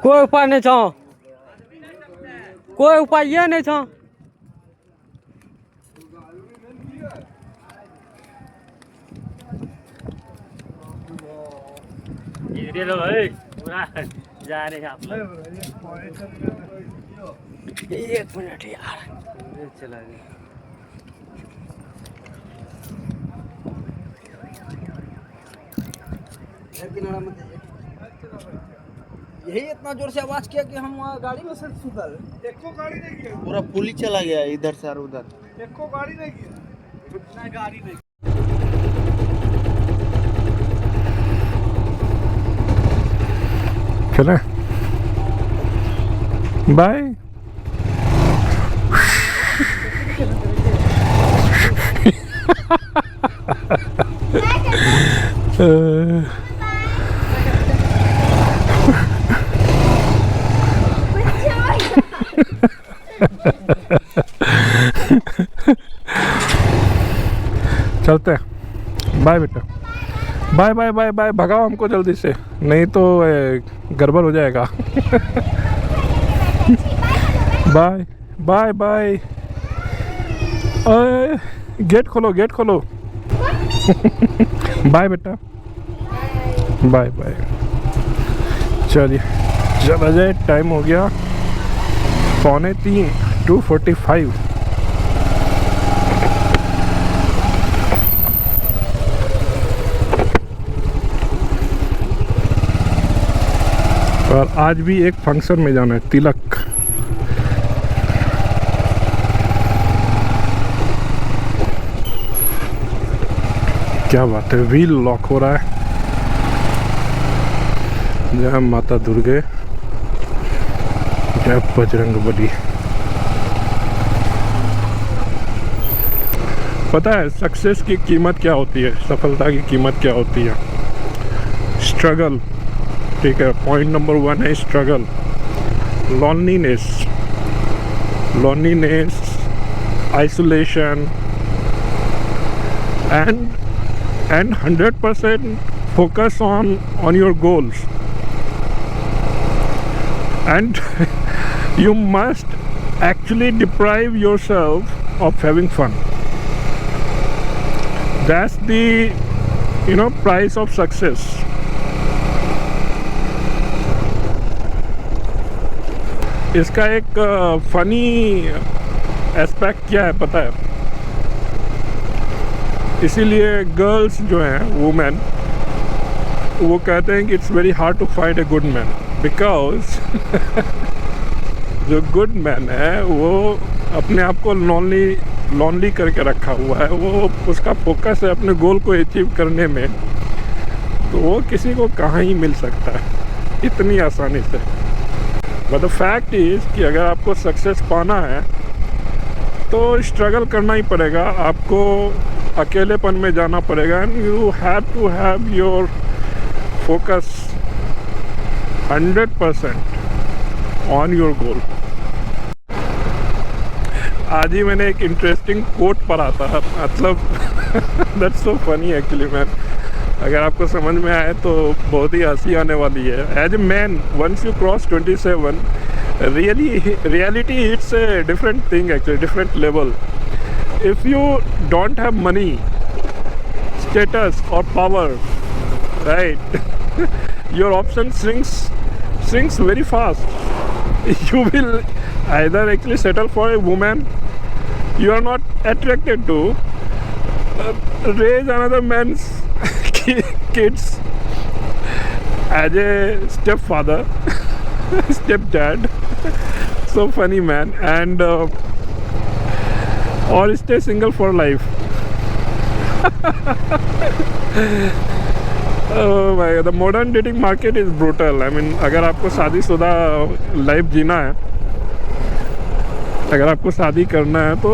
कोई उपाय नहीं छो, कोई उपाय ये नहीं छो। जा रहे हैं आप। एक मिनट यार, चला गया। यही इतना जोर से आवाज किया कि हम वहाँ गाड़ी में से सुधर। एको गाड़ी नहीं किया, पूरा पुल ही चला गया इधर से और उधर। एको गाड़ी नहीं किया, इतना गाड़ी नहीं। चले बाय। चलते हैं। बाय बेटा, बाय बाय बाय बाय। भगाओ हमको जल्दी से, नहीं तो गड़बड़ हो जाएगा। Bye bye bye. गेट खोलो, गेट खोलो। बाय बेटा, बाय बाय। चलिए चला जाए, टाइम हो गया 2:45, 2:45। और आज भी एक फंक्शन में जाना है, तिलक। क्या बात है, व्हील लॉक हो रहा है। जय माता दुर्गे, जय बजरंगबली। पता है सक्सेस की कीमत क्या होती है, सफलता की कीमत क्या होती है? स्ट्रगल। ठीक है, पॉइंट नंबर 1 है struggle. loneliness, isolation, and 100% focus on your goals, and you must actually deprive yourself of having fun. That's the price of success. इसका एक फनी एस्पेक्ट क्या है पता है? इसीलिए गर्ल्स जो हैं, वुमेन, वो कहते हैं कि it's very hard to find a good man, because जो गुड मैन है वो अपने आप को लॉनली करके रखा हुआ है। वो उसका फोकस है अपने गोल को अचीव करने में, तो वो किसी को कहाँ ही मिल सकता है इतनी आसानी से। बट द फैक्ट इज़ कि अगर आपको सक्सेस पाना है तो स्ट्रगल करना ही पड़ेगा, आपको अकेलेपन में जाना पड़ेगा। And you have to have your focus 100% on your goal. आज ही मैंने एक इंटरेस्टिंग कोट पढ़ा था, मतलब that's so funny actually man. अगर आपको समझ में आए तो बहुत ही हंसी आने वाली है। As a man, once you cross 27, reality it's a different thing actually, different level. If you don't have money, status or power, right, your option shrinks very fast. You will either actually settle for a woman you are not attracted to, raise another man's kids as a stepfather, stepdad, so funny man, and or stay single for life. Oh my God, the modern dating market is brutal. I mean, अगर आपको शादीशुदा life जीना है, अगर आपको शादी करना है तो,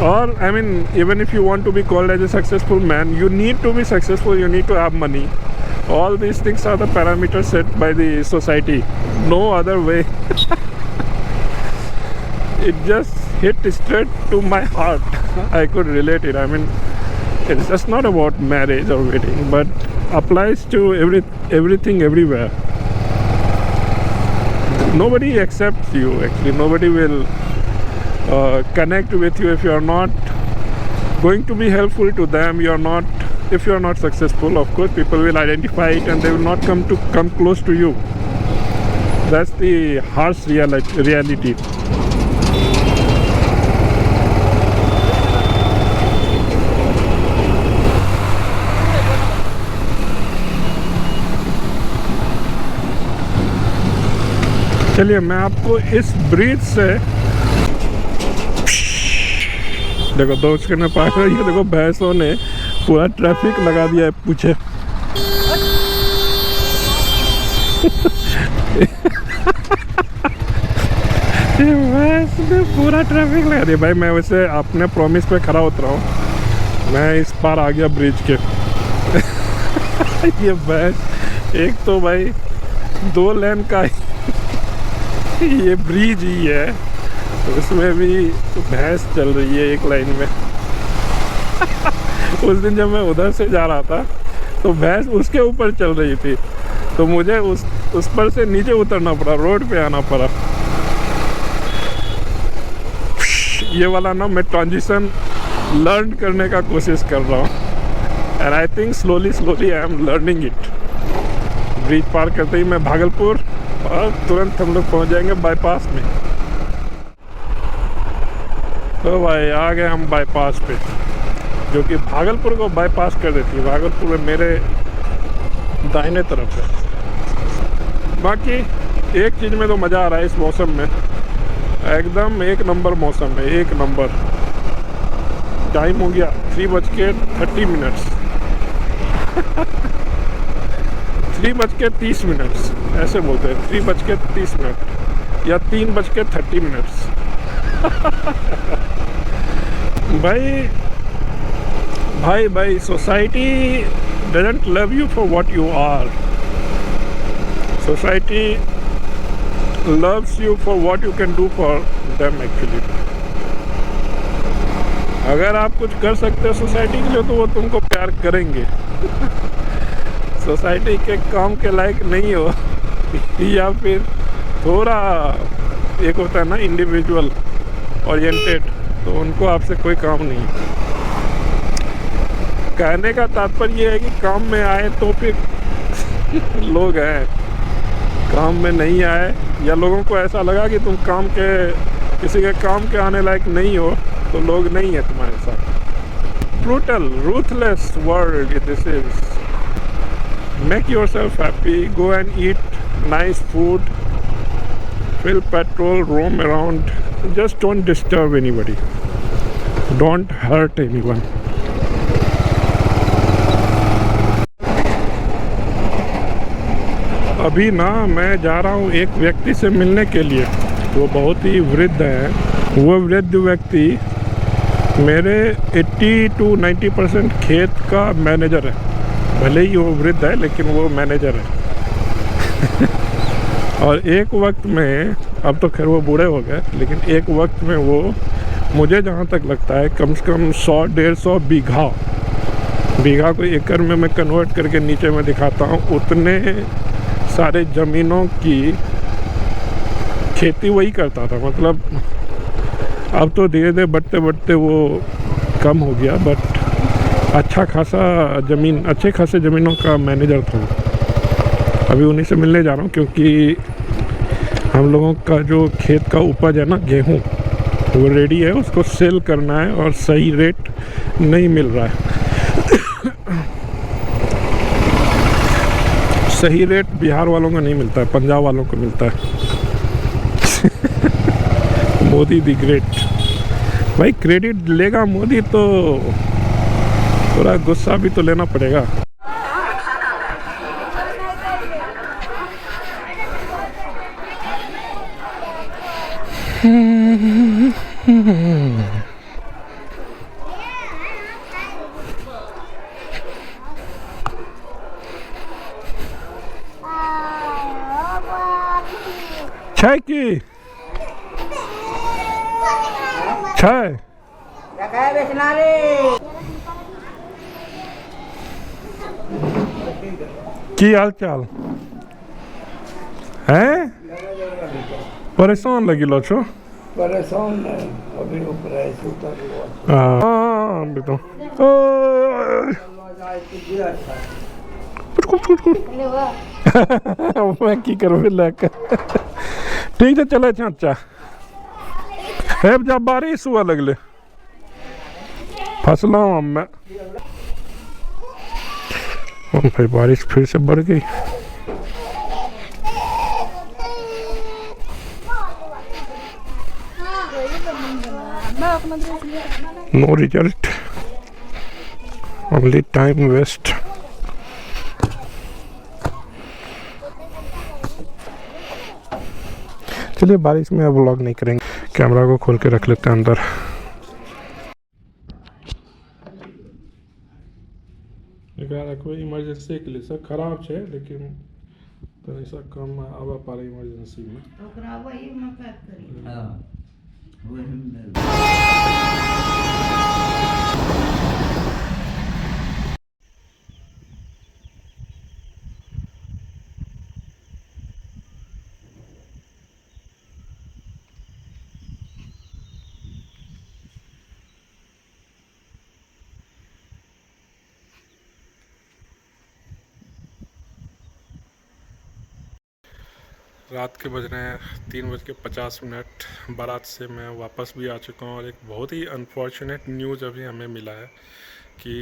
और I mean, even if you want to be called as a successful man, you need to be successful, you need to have money. All these things are the parameters set by the society. No other way. It just hit straight to my heart. I could relate it. I mean, it's just not about marriage or wedding, but applies to everything everywhere. nobody accepts you. Actually, nobody will connect with you if you are not going to be helpful to them. You are not, if you are not successful, of course people will identify it and they will not come close to you. That's the harsh reality. चलिए मैं आपको इस bridge से देखो दोस्त करने पा रही है। देखो भैंसों ने पूरा ट्रैफिक लगा दिया है पीछे। भैंस ने पूरा ट्रैफिक लगा दिया। भाई मैं वैसे अपने प्रॉमिस पे खड़ा उतरा हूँ। मैं इस पार आ गया ब्रिज के। ये भैंस, एक तो भाई 2 लेन का ये ब्रिज ही है, उसमें भी भैंस चल रही है एक लाइन में। उस दिन जब मैं उधर से जा रहा था तो भैंस उसके ऊपर चल रही थी, तो मुझे उस पर से नीचे उतरना पड़ा, रोड पे आना पड़ा। ये वाला ना मैं ट्रांजिशन लर्न करने का कोशिश कर रहा हूँ and I think slowly I am learning it. Bridge पार करते ही मैं भागलपुर और तुरंत हम लोग पहुँच जाएंगे बाईपास में। तो भाई आ गए हम बाईपास पे, जो कि भागलपुर को बाईपास कर देती है। भागलपुर में मेरे दाहिने तरफ है। बाकी एक चीज़ में तो मज़ा आ रहा है इस मौसम में, एकदम 1 नंबर मौसम है, 1 नंबर। टाइम हो गया 3:30 3:30 ऐसे बोलते हैं, 3:30 या 3:30। भाई society doesn't love you for what you are. Society loves you for what you can do for them actually. अगर आप कुछ कर सकते हो सोसाइटी के लिए तो वो तुमको प्यार करेंगे। सोसाइटी के काम के लायक नहीं हो या फिर थोड़ा एक होता है ना इंडिविजुअल ओरिएंटेड, तो उनको आपसे कोई काम नहीं। कहने का तात्पर्य ये है कि काम में आए तो फिर लोग हैं, काम में नहीं आए या लोगों को ऐसा लगा कि तुम किसी के काम के आने लायक नहीं हो, तो लोग नहीं है तुम्हारे साथ। Brutal ruthless world this is. Make yourself happy, go and eat nice food, fill petrol, roam around, just don't disturb anybody, don't hurt anyone. अभी ना मैं जा रहा हूँ एक व्यक्ति से मिलने के लिए, वो बहुत ही वृद्ध है। वो वृद्ध व्यक्ति मेरे 80 to 90% खेत का मैनेजर है। भले ही वो वृद्ध है लेकिन वो मैनेजर है। और एक वक्त में, अब तो खैर वो बूढ़े हो गए, लेकिन एक वक्त में वो, मुझे जहाँ तक लगता है कम से कम 100-150 बीघा को एकड़ में मैं कन्वर्ट करके नीचे में दिखाता हूँ, उतने सारे ज़मीनों की खेती वही करता था। मतलब अब तो धीरे धीरे बढ़ते वो कम हो गया, बट अच्छे खासे ज़मीनों का मैनेजर था। अभी उन्हीं से मिलने जा रहा हूँ क्योंकि हम लोगों का जो खेत का उपज है ना, गेहूँ, वो रेडी है, उसको सेल करना है और सही रेट नहीं मिल रहा है। सही रेट बिहार वालों को नहीं मिलता है, पंजाब वालों को मिलता है। Modi the great. भाई क्रेडिट लेगा मोदी तो थोड़ा गुस्सा भी तो लेना पड़ेगा। चाय की चाय की हाल चाल है? परेशान लगिलो छो परेशान नहीं अभी ऊपर उतर हुआ हाँ बेटा मैं की करबे लेके ठीक है चले चाचा है जब बारिश हुआ लगले फसलों में भाई बारिश फिर से बढ़ गई no result only time waste चलिए बारिश में अब व्लॉग नहीं करेंगे कैमरा को खोल के रख लेते हैं अंदर कोई इमरजेंसी के लिए सर खराब है लेकिन तनी सा कम आवा पारे इमरजेंसी में ओकरा वही में पैक करी हाँ वही में रात के बज रहे हैं 3:50 बारात से मैं वापस भी आ चुका हूँ और एक बहुत ही अनफॉर्चुनेट न्यूज़ अभी हमें मिला है कि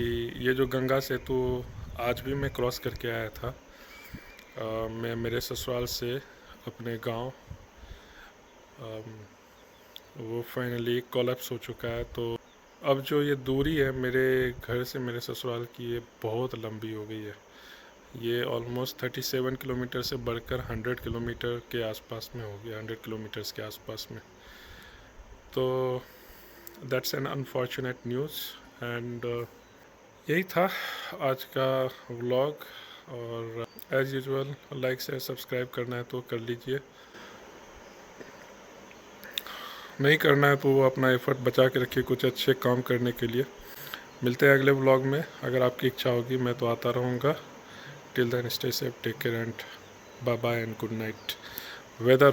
ये जो गंगा सेतु आज भी मैं क्रॉस करके आया था मैं मेरे ससुराल से अपने गांव वो फाइनली कोलैप्स हो चुका है। तो अब जो ये दूरी है मेरे घर से मेरे ससुराल की ये बहुत लंबी हो गई है। ये ऑलमोस्ट 37 किलोमीटर से बढ़कर 100 किलोमीटर के आसपास में हो गया 100 किलोमीटर्स के आसपास में। तो that's an unfortunate news and यही था आज का व्लॉग और as usual like share subscribe करना है तो कर लीजिए, नहीं करना है तो वो अपना एफर्ट बचा के रखिए कुछ अच्छे काम करने के लिए। मिलते हैं अगले व्लॉग में, अगर आपकी इच्छा होगी मैं तो आता रहूँगा। Till then stay safe, take care and bye bye and good night. Weather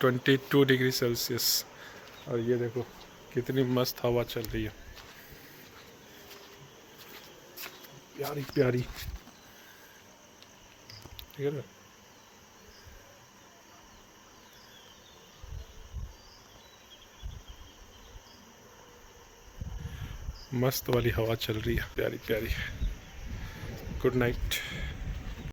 22 degree Celsius और ये देखो कितनी मस्त हवा चल रही है, प्यारी प्यारी, ठीक है। मस्त वाली हवा चल रही है, प्यारी प्यारी। Good night.